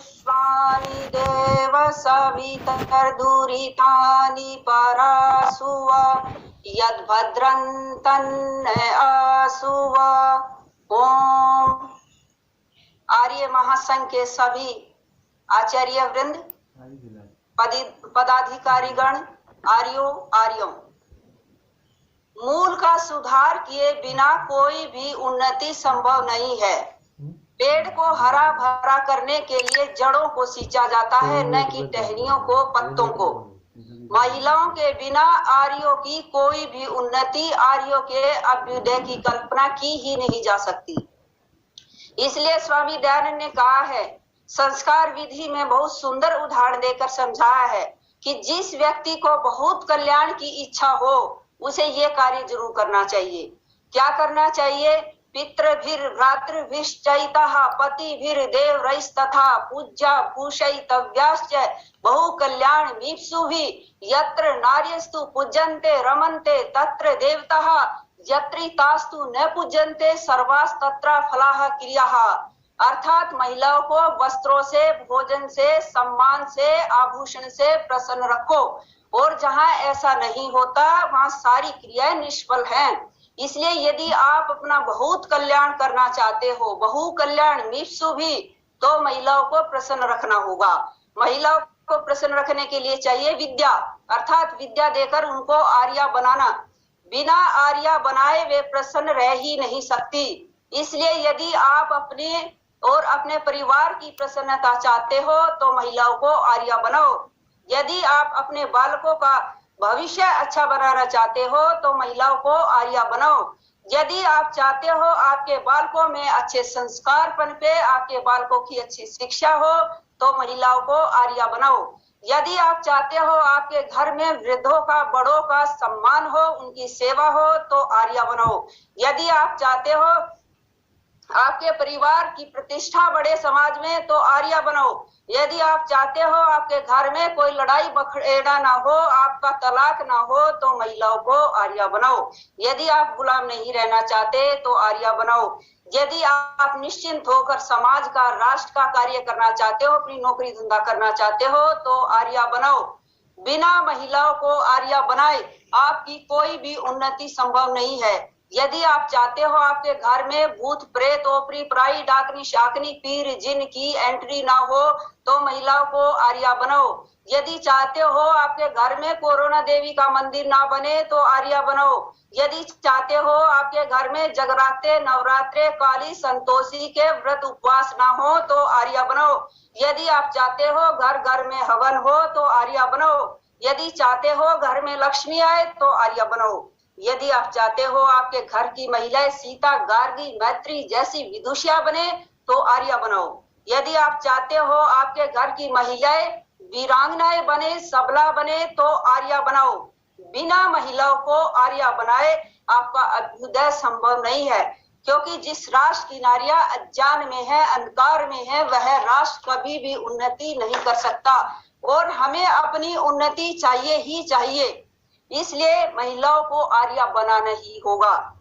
विश्वानि देव सवितर्दुरितानि परासुव यद्भद्रं तन्न आसुव। ओम। आर्य महासंघ के सभी आचार्य वृंद, पदाधिकारीगण, आर्यों, मूल का सुधार किए बिना कोई भी उन्नति संभव नहीं है। पेड़ को हरा भरा करने के लिए जड़ों को सींचा जाता है, न कि टहनियों को, पत्तों को। महिलाओं के बिना आर्यों की कोई भी उन्नति, आर्यों के अभ्युदय की कल्पना की ही नहीं जा सकती। इसलिए स्वामी दयानंद ने कहा है, संस्कार विधि में बहुत सुंदर उदाहरण देकर समझाया है कि जिस व्यक्ति को बहुत कल्याण की इच्छा हो उसे ये कार्य जरूर करना चाहिए। क्या करना चाहिए? पितृभिर भ्रातृभिश्चैतः पतिभिर देवरैस्तथा पूज्या भूषयितव्याश्च बहु कल्याण मीप्सुभि यत्र नार्यस्तु पूज्यन्ते रमन्ते तत्र देवतः यत्रितास्तु न पूज्यन्ते सर्वास्तत्र फलाः क्रियाः। अर्थात महिलाओं को वस्त्रों से, भोजन से, सम्मान से, आभूषण से प्रसन्न रखो, और जहां ऐसा नहीं होता वहां सारी क्रियाएं निष्फल हैं। इसलिए यदि आप अपना बहुत कल्याण करना चाहते हो, बहु कल्याण मीप्सु भी, तो महिलाओं को प्रसन्न रखना होगा। महिलाओं को प्रसन्न रखने के लिए चाहिए विद्या, अर्थात विद्या देकर उनको आर्या बनाना। बिना आर्या बनाए वे प्रसन्न रह ही नहीं सकती। इसलिए यदि आप अपने और अपने परिवार की प्रसन्नता चाहते हो तो महिलाओं को आर्या बनाओ। यदि आप अपने बालकों का भविष्य अच्छा बनाना चाहते हो तो महिलाओं को आर्या बनाओ। यदि आप चाहते हो आपके बालकों में अच्छे संस्कार पनपे, आपके बालकों की अच्छी शिक्षा हो, तो महिलाओं को आर्या बनाओ। यदि आप चाहते हो आपके घर में वृद्धों का, बड़ों का सम्मान हो, उनकी सेवा हो, तो आर्या बनाओ। यदि आप चाहते हो आपके परिवार की प्रतिष्ठा बढ़े समाज में, तो आर्या बनाओ। यदि आप चाहते हो आपके घर में कोई लड़ाई बखेड़ा ना हो, आपका तलाक ना हो, तो महिलाओं को आर्या बनाओ। यदि आप गुलाम नहीं रहना चाहते तो आर्या बनाओ। यदि आप निश्चिंत होकर समाज का, राष्ट्र का कार्य करना चाहते हो, अपनी नौकरी धंधा करना चाहते हो, तो आर्या बनाओ। बिना महिलाओं को आर्या बनाए आपकी कोई भी उन्नति संभव नहीं है। यदि आप चाहते हो आपके घर में भूत प्रेत, ओपरी पराई, डाकनी शाकनी, पीर जिन की एंट्री ना हो, तो महिलाओं को आर्या बनाओ। यदि चाहते हो आपके घर में कोरोना देवी का मंदिर ना बने, तो आर्या बनाओ। यदि चाहते हो आपके घर में जगराते, नवरात्रे, काली संतोषी के व्रत उपवास ना हो, तो आर्या बनाओ। यदि आप चाहते हो घर घर में हवन हो, तो आर्या बनाओ। यदि चाहते हो घर में लक्ष्मी आए, तो आर्या बनाओ। यदि आप चाहते हो आपके घर की महिलाएं सीता, गार्गी, मैत्री जैसी विदुषिया बने, तो आर्या बनाओ। यदि आप चाहते हो आपके घर की महिलाएं वीरांगनाएं बने, सबला बने, तो आर्या बनाओ। बिना महिलाओं को आर्या बनाए आपका अभ्युदय संभव नहीं है, क्योंकि जिस राष्ट्र की नारियां अज्ञान में है, अंधकार में है, वह राष्ट्र कभी भी उन्नति नहीं कर सकता। और हमें अपनी उन्नति चाहिए ही चाहिए। इसलिए महिलाओं को आर्या बनाना ही होगा।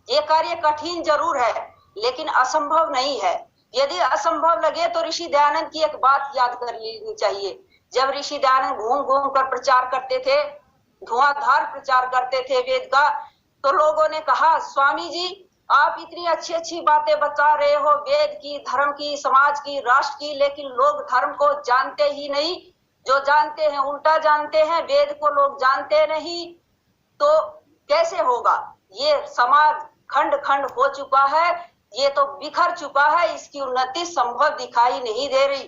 ये कार्य कठिन जरूर है, लेकिन असंभव नहीं है। यदि असंभव लगे तो ऋषि दयानंद की एक बात याद कर लेनी चाहिए। जब ऋषि दयानंद घूम घूम कर प्रचार करते थे, धुआंधार प्रचार करते थे वेद का, तो लोगों ने कहा, स्वामी जी आप इतनी अच्छी अच्छी बातें बता रहे हो, वेद की, धर्म की, समाज की, राष्ट्र की, लेकिन लोग धर्म को जानते ही नहीं। जो जानते हैं उल्टा जानते हैं, वेद को लोग जानते नहीं, तो कैसे होगा? ये समाज खंड खंड हो चुका है, ये तो बिखर चुका है, इसकी उन्नति संभव दिखाई नहीं दे रही।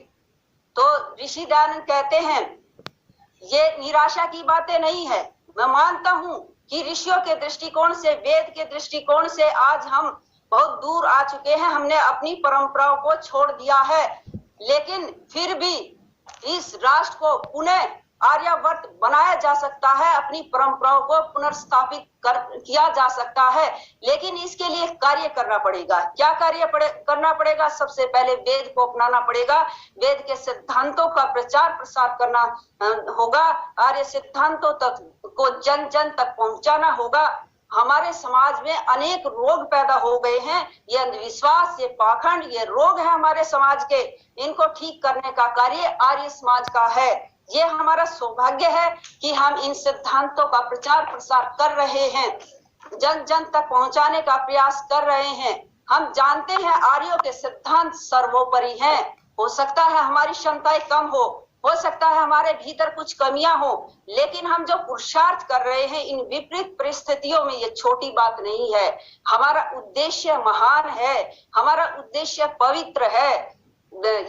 तो ऋषि दयानंद कहते हैं ये निराशा की बातें नहीं है। मैं मानता हूं कि ऋषियों के दृष्टिकोण से, वेद के दृष्टिकोण से आज हम बहुत दूर आ चुके हैं, हमने अपनी परंपराओं को छोड़ दिया है, लेकिन फिर भी इस राष्ट्र को पुनः आर्यावर्त बनाया जा सकता है, अपनी परंपराओं को पुनर्स्थापित किया जा सकता है, लेकिन इसके लिए कार्य करना पड़ेगा। क्या कार्य करना पड़ेगा? सबसे पहले वेद को अपनाना पड़ेगा, वेद के सिद्धांतों का प्रचार प्रसार करना होगा, आर्य सिद्धांतों तक को जन जन तक पहुंचाना होगा। हमारे समाज में अनेक रोग पैदा हो गए हैं। ये अंधविश्वास, ये पाखंड, ये रोग है हमारे समाज के। इनको ठीक करने का कार्य आर्य समाज का है। ये हमारा सौभाग्य है कि हम इन सिद्धांतों का प्रचार प्रसार कर रहे हैं, जन जन तक पहुंचाने का प्रयास कर रहे हैं। हम जानते हैं आर्यों के सिद्धांत सर्वोपरि हैं। हो सकता है हमारी क्षमताएं कम हो सकता है हमारे भीतर कुछ कमियां हो, लेकिन हम जो पुरुषार्थ कर रहे हैं इन विपरीत परिस्थितियों में, ये छोटी बात नहीं है। हमारा उद्देश्य महान है, हमारा उद्देश्य पवित्र है।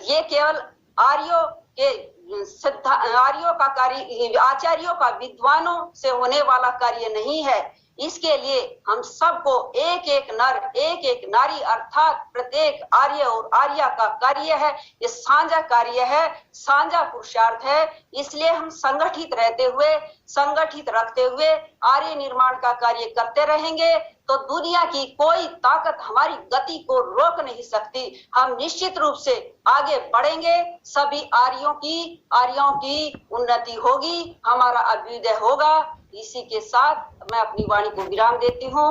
ये केवल आर्यों के आर्यों का कार्य, आचार्यों का विद्वानों से होने वाला कार्य नहीं है। इसके लिए हम सबको एक एक नर, एक एक नारी अर्थात प्रत्येक आर्य और आर्या का कार्य है। ये साझा कार्य है, साझा पुरुषार्थ है। इसलिए हम संगठित रहते हुए, संगठित रखते हुए आर्य निर्माण का कार्य करते रहेंगे तो दुनिया की कोई ताकत हमारी गति को रोक नहीं सकती। हम निश्चित रूप से आगे बढ़ेंगे। सभी आर्यों की उन्नति होगी, हमारा अभ्युदय होगा। इसी के साथ मैं अपनी वाणी को विराम देती हूँ।